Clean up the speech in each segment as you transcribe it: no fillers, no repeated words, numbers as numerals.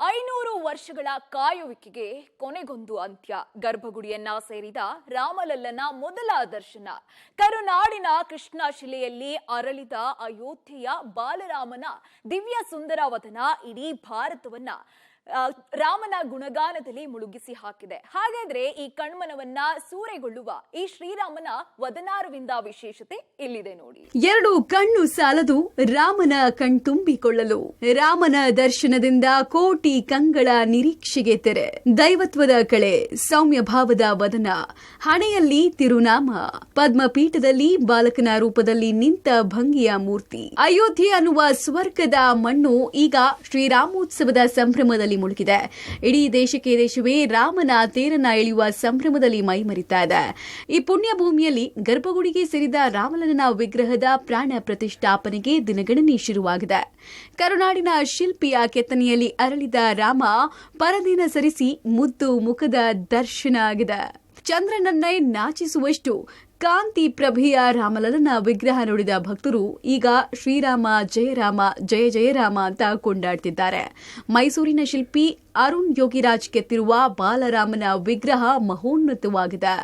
500 ವರ್ಷಗಳ ಕಾಯುವಿಕೆಗೆ ಕೊನೆಗೊಂದು ಅಂತ್ಯ. ಗರ್ಭಗುಡಿಯನ್ನ ಸೇರಿದ ರಾಮಲಲ್ಲನ ಮೊದಲ ದರ್ಶನ. ಕರುನಾಡಿನ ಕೃಷ್ಣಶಿಲೆಯಲ್ಲಿ ಅರಳಿದ ಅಯೋಧ್ಯೆಯ ಬಾಲರಾಮನ ದಿವ್ಯ ಸುಂದರವದನ ಇಡೀ ಭಾರತವನ್ನ ರಾಮನ ಗುಣಗಾನದಲ್ಲಿ ಮುಳುಗಿಸಿ ಹಾಕಿದೆ. ಹಾಗಾದ್ರೆ ಈ ಕಣ್ಮನವನ್ನ ಸೂರೆಗೊಳ್ಳುವ ಈ ಶ್ರೀರಾಮನ ವದನಾರವಿಂದ ವಿಶೇಷತೆ ಇಲ್ಲಿದೆ ನೋಡಿ. ಎರಡು ಕಣ್ಣು ಸಾಲದು ರಾಮನ ಕಣ್ತುಂಬಿಕೊಳ್ಳಲು. ರಾಮನ ದರ್ಶನದಿಂದ ಕೋಟಿ ಕಂಗಳ ನಿರೀಕ್ಷೆಗೆ ತೆರೆ. ದೈವತ್ವದ ಕಳೆ, ಸೌಮ್ಯ ಭಾವದ ವದನ, ಹಣೆಯಲ್ಲಿ ತಿರುನಾಮ, ಪದ್ಮಪೀಠದಲ್ಲಿ ಬಾಲಕನ ರೂಪದಲ್ಲಿ ನಿಂತ ಭಂಗಿಯ ಮೂರ್ತಿ. ಅಯೋಧ್ಯೆ ಅನ್ನುವ ಸ್ವರ್ಗದ ಮಣ್ಣು ಈಗ ಶ್ರೀರಾಮೋತ್ಸವದ ಸಂಭ್ರಮದಲ್ಲಿ ಮುಳುಗಿದೆ. ಇಡೀ ದೇಶವೇ ರಾಮನ ತೇರನ್ನ ಎಳೆಯುವ ಸಂಭ್ರಮದಲ್ಲಿ ಮೈಮರಿತಾ ಇದೆ. ಈ ಪುಣ್ಯ ಭೂಮಿಯಲ್ಲಿ ಗರ್ಭಗುಡಿಗೆ ಸೇರಿದ ರಾಮಲಲ್ಲನ ವಿಗ್ರಹದ ಪ್ರಾಣ ಪ್ರತಿಷ್ಠಾಪನೆಗೆ ದಿನಗಣನೆ ಶುರುವಾಗಿದೆ. ಕರುನಾಡಿನ ಶಿಲ್ಪಿಯ ಕೆತ್ತನೆಯಲ್ಲಿ ಅರಳಿದ ರಾಮ ಪರದಿನ ಸರಿಸಿ ಮುದ್ದು ಮುಖದ ದರ್ಶನ ಆಗಿದೆ. ಚಂದ್ರನನ್ನೇ ನಾಚಿಸುವಷ್ಟು ಕಾಂತಿ ಪ್ರಭೆಯ ರಾಮಲಲ್ಲನ ವಿಗ್ರಹ ನೋಡಿದ ಭಕ್ತರು ಈಗ ಶ್ರೀರಾಮ ಜಯರಾಮ ಜಯ ಜಯರಾಮ ಅಂತ ಕೊಂಡಾಡ್ತಿದ್ದಾರೆ. ಮೈಸೂರಿನ ಶಿಲ್ಪಿ ಅರುಣ್ ಯೋಗಿರಾಜ್ ಕೆತ್ತಿರುವ ಬಾಲರಾಮನ ವಿಗ್ರಹ ಮಹೋನ್ನತವಾಗಿದೆ.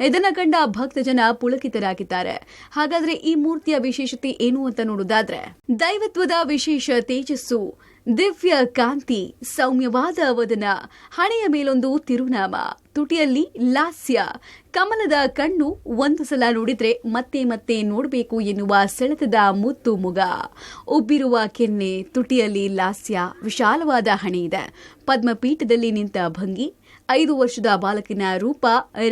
ಇದನ್ನ ಕಂಡ ಭಕ್ತಜನ ಪುಳಕಿತರಾಗಿದ್ದಾರೆ. ಹಾಗಾದ್ರೆ ಈ ಮೂರ್ತಿಯ ವಿಶೇಷತೆ ಏನು ಅಂತ ನೋಡೋದಾದ್ರೆ, ದೈವತ್ವದ ವಿಶೇಷ ತೇಜಸ್ಸು, ದಿವ್ಯ ಕಾಂತಿ, ಸೌಮ್ಯವಾದ ವದನ, ಹಣೆಯ ಮೇಲೊಂದು ತಿರುನಾಮ, ತುಟಿಯಲ್ಲಿ ಲಾಸ್ಯ, ಕಮಲದ ಕಣ್ಣು, ಒಂದು ಸಲ ನೋಡಿದ್ರೆ ಮತ್ತೆ ಮತ್ತೆ ನೋಡಬೇಕು ಎನ್ನುವ ಸೆಳೆತದ ಮುತ್ತು ಮುಗ, ಉಬ್ಬಿರುವ ಕೆನ್ನೆ, ತುಟಿಯಲ್ಲಿ ಲಾಸ್ಯ, ವಿಶಾಲವಾದ ಹಣೆ ಇದೆ, ಪದ್ಮಪೀಠದಲ್ಲಿ ನಿಂತ ಭಂಗಿ, 5 ವರ್ಷದ ಬಾಲಕಿನ ರೂಪ,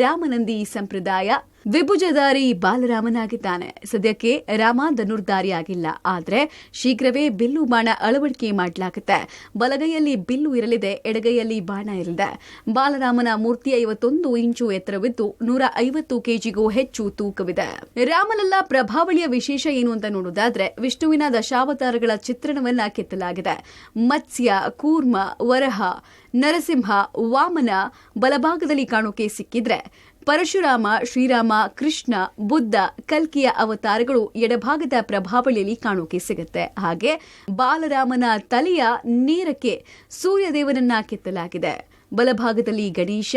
ರಾಮನಂದಿ ಸಂಪ್ರದಾಯ, ವಿಭುಜಧಾರಿ ಬಾಲರಾಮನಾಗಿದ್ದಾನೆ. ಸದ್ಯಕ್ಕೆ ರಾಮ ಧನುರ್ಧಾರಿಯಾಗಿಲ್ಲ, ಆದ್ರೆ ಶೀಘ್ರವೇ ಬಿಲ್ಲು ಬಾಣ ಅಳವಡಿಕೆ ಮಾಡಲಾಗುತ್ತೆ. ಬಲಗೈಯಲ್ಲಿ ಬಿಲ್ಲು ಇರಲಿದೆ, ಎಡಗೈಯಲ್ಲಿ ಬಾಣ ಇರಲಿದೆ. ಬಾಲರಾಮನ ಮೂರ್ತಿ 51 ಇಂಚು ಎತ್ತರವಿದ್ದು 150 ಕೆಜಿಗೂ ಹೆಚ್ಚು ತೂಕವಿದೆ. ರಾಮಲಲ್ಲ ಪ್ರಭಾವಳಿಯ ವಿಶೇಷ ಏನು ಅಂತ ನೋಡೋದಾದ್ರೆ, ವಿಷ್ಣುವಿನ ದಶಾವತಾರಗಳ ಚಿತ್ರಣವನ್ನ ಕೆತ್ತಲಾಗಿದೆ. ಮತ್ಸ್ಯ, ಕೂರ್ಮ, ವರಹ, ನರಸಿಂಹ, ವಾಮನ ಬಲಭಾಗದಲ್ಲಿ ಕಾಣೋಕೆ ಸಿಕ್ಕಿದ್ರೆ, ಪರಶುರಾಮ, ಶ್ರೀರಾಮ, ಕೃಷ್ಣ, ಬುದ್ಧ, ಕಲ್ಕಿಯ ಅವತಾರಗಳು ಎಡಭಾಗದ ಪ್ರಭಾವಳಿಯಲ್ಲಿ ಕಾಣೋಕೆ ಸಿಗುತ್ತೆ. ಹಾಗೆ ಬಾಲರಾಮನ ತಲೆಯ ನೇರಕ್ಕೆ ಸೂರ್ಯದೇವನನ್ನ ಕೆತ್ತಲಾಗಿದೆ. ಬಲಭಾಗದಲ್ಲಿ ಗಣೇಶ,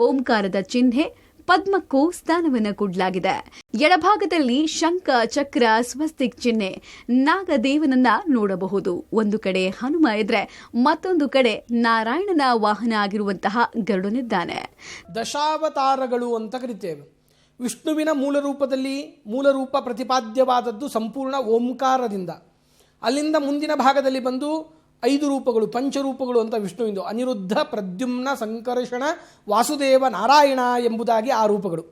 ಓಂಕಾರದ ಚಿಹ್ನೆ, ಪದ್ಮಕ್ಕೂ ಸ್ಥಾನವನ್ನು ಕೊಡಲಾಗಿದೆ. ಎಡಭಾಗದಲ್ಲಿ ಶಂಖ, ಚಕ್ರ, ಸ್ವಸ್ತಿಕ್ ಚಿಹ್ನೆ, ನಾಗದೇವನನ್ನ ನೋಡಬಹುದು. ಒಂದು ಕಡೆ ಹನುಮ ಇದ್ರೆ, ಮತ್ತೊಂದು ಕಡೆ ನಾರಾಯಣನ ವಾಹನ ಆಗಿರುವಂತಹ ಗರುಡನಿದ್ದಾನೆ. ದಶಾವತಾರಗಳು ಅಂತ ಕರಿತೇವೆ. ವಿಷ್ಣುವಿನ ಮೂಲರೂಪ ಪ್ರತಿಪಾದ್ಯವಾದದ್ದು ಸಂಪೂರ್ಣ ಓಂಕಾರದಿಂದ. ಅಲ್ಲಿಂದ ಮುಂದಿನ ಭಾಗದಲ್ಲಿ ಬಂದು 5 ರೂಪಗಳು, ಪಂಚರೂಪಗಳು ಅಂತ ವಿಷ್ಣುವಿಂದು ಅನಿರುದ್ಧ, ಪ್ರದ್ಯುಮ್ನ, ಸಂಕರ್ಷಣ, ವಾಸುದೇವ, ನಾರಾಯಣ ಎಂಬುದಾಗಿ ಆ ರೂಪಗಳು.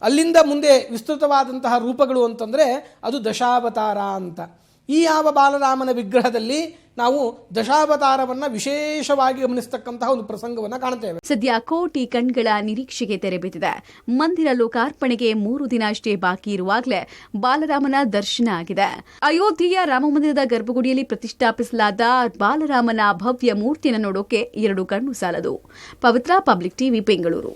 ಅಲ್ಲಿಂದ ಮುಂದೆ ವಿಸ್ತೃತವಾದಂತಹ ರೂಪಗಳು ಅಂತಂದರೆ ಅದು ದಶಾವತಾರ ಅಂತ. ಈ ಯಾವ ಬಾಲರಾಮನ ವಿಗ್ರಹದಲ್ಲಿ ನಾವು ದಶಾವತಾರವನ್ನು ವಿಶೇಷವಾಗಿ ಗಮನಿಸತಕ್ಕಂತಹ ಒಂದು ಪ್ರಸಂಗವನ್ನು ಕಾಣುತ್ತೇವೆ. ಸದ್ಯ ಕೋಟಿ ಕಣ್ಗಳ ನಿರೀಕ್ಷೆಗೆ ತೆರೆ ಬಿದ್ದಿದೆ. ಮಂದಿರ ಲೋಕಾರ್ಪಣೆಗೆ 3 ದಿನ ಅಷ್ಟೇ ಬಾಕಿ ಇರುವಾಗಲೇ ಬಾಲರಾಮನ ದರ್ಶನ ಆಗಿದೆ. ಅಯೋಧ್ಯೆಯ ರಾಮಮಂದಿರದ ಗರ್ಭಗುಡಿಯಲ್ಲಿ ಪ್ರತಿಷ್ಠಾಪಿಸಲಾದ ಬಾಲರಾಮನ ಭವ್ಯ ಮೂರ್ತಿಯನ್ನು ನೋಡೋಕೆ 2 ಕಣ್ಣು ಸಾಲದು. ಪವಿತ್ರ ಪಬ್ಲಿಕ್ ಟಿವಿ, ಬೆಂಗಳೂರು.